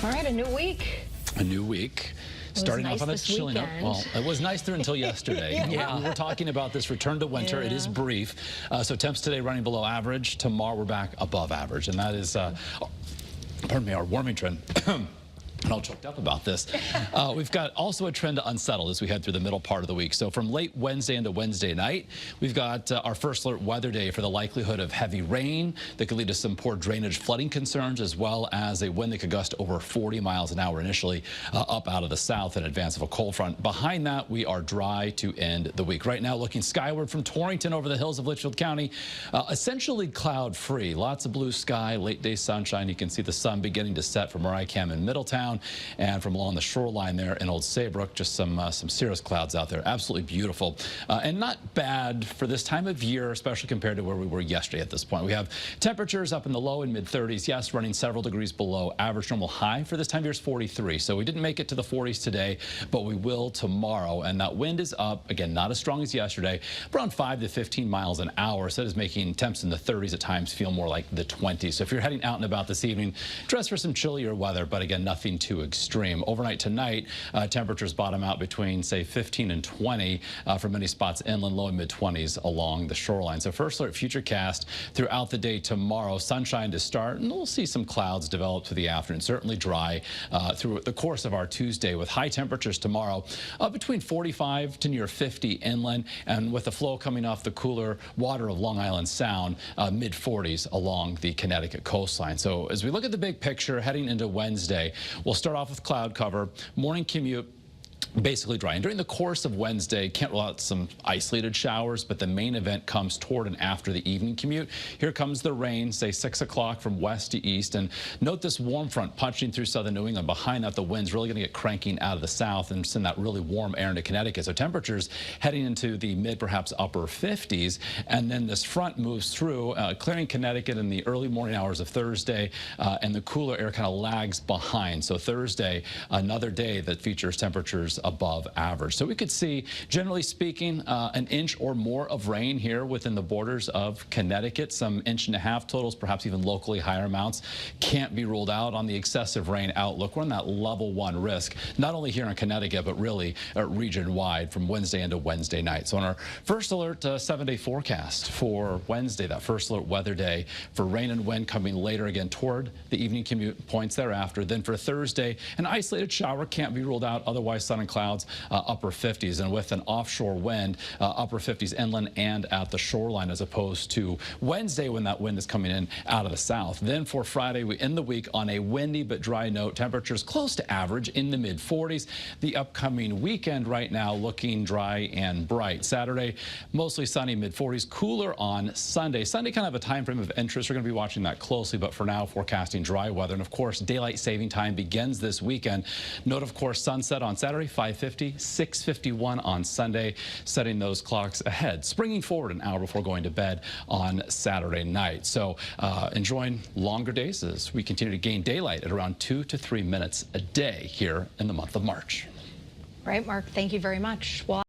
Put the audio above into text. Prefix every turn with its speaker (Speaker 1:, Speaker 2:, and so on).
Speaker 1: All right, a new week.
Speaker 2: A new week. Starting
Speaker 1: nice
Speaker 2: off on a chilly note. Well, it was nice there until yesterday.
Speaker 1: Yeah.
Speaker 2: We were talking about this return to winter. It is brief. So temps today running below average. Tomorrow we're back above average. And that is, pardon me, our warming trend. I'm all choked up about this. We've got also a trend to unsettle as we head through the middle part of the week. So from late Wednesday into Wednesday night, we've got our first alert weather day for the likelihood of heavy rain that could lead to some poor drainage flooding concerns, as well as a wind that could gust over 40 miles an hour initially up out of the south in advance of a cold front. Behind that, we are dry to end the week. Right now, looking skyward from Torrington over the hills of Litchfield County, essentially cloud-free. Lots of blue sky, late-day sunshine. You can see the sun beginning to set from where I am in Middletown. And from along the shoreline there in Old Saybrook, just some cirrus clouds out there. Absolutely beautiful. And not bad for this time of year, especially compared to where we were yesterday at this point. We have temperatures up in the low and mid-30s. Yes, running several degrees below average. Normal high for this time of year is 43. So we didn't make it to the 40s today, but we will tomorrow. And that wind is up, again, not as strong as yesterday, around 5 to 15 miles an hour. So that is making temps in the 30s at times feel more like the 20s. So if you're heading out and about this evening, dress for some chillier weather, but again, nothing too extreme. Overnight tonight, temperatures bottom out between, say, 15 and 20 for many spots inland, low and mid-20s along the shoreline. So first alert futurecast throughout the day tomorrow. Sunshine to start, and we'll see some clouds develop through the afternoon. Certainly dry through the course of our Tuesday, with high temperatures tomorrow between 45 to near 50 inland, and with the flow coming off the cooler water of Long Island Sound, mid-40s along the Connecticut coastline. So as we look at the big picture heading into Wednesday, we'll start off with cloud cover, morning commute basically dry. And during the course of Wednesday, can't rule out some isolated showers, but the main event comes toward and after the evening commute. Here comes the rain, say 6 o'clock from west to east. And note this warm front punching through southern New England. Behind that, the wind's really going to get cranking out of the south and send that really warm air into Connecticut. So temperatures heading into the mid, perhaps upper 50s. And then this front moves through, clearing Connecticut in the early morning hours of Thursday, and the cooler air kind of lags behind. So Thursday, another day that features temperatures above average. So we could see, generally speaking, an inch or more of rain here within the borders of Connecticut. Some 1.5 inch totals, perhaps even locally higher amounts. Can't be ruled out on the excessive rain outlook. We're on that level 1 risk, not only here in Connecticut, but really region-wide from Wednesday into Wednesday night. So on our first alert 7-day forecast for Wednesday, that first alert weather day, for rain and wind coming later again toward the evening commute points thereafter. Then for Thursday, an isolated shower can't be ruled out. Otherwise, sun and clouds, upper 50s, and with an offshore wind, upper 50s inland and at the shoreline, as opposed to Wednesday when that wind is coming in out of the south. Then for Friday, we end the week on a windy but dry note. Temperatures close to average in the mid-40s. The upcoming weekend right now looking dry and bright. Saturday, mostly sunny, mid-40s. Cooler on Sunday. Sunday kind of a time frame of interest. We're going to be watching that closely, but for now, forecasting dry weather. And of course, daylight saving time begins this weekend. Note, of course, sunset on Saturday, 5:50, 6:51 on Sunday, setting those clocks ahead, springing forward an hour before going to bed on Saturday night. So enjoying longer days as we continue to gain daylight at around 2 to 3 minutes a day here in the month of March.
Speaker 1: Right, Mark, thank you very much. Well,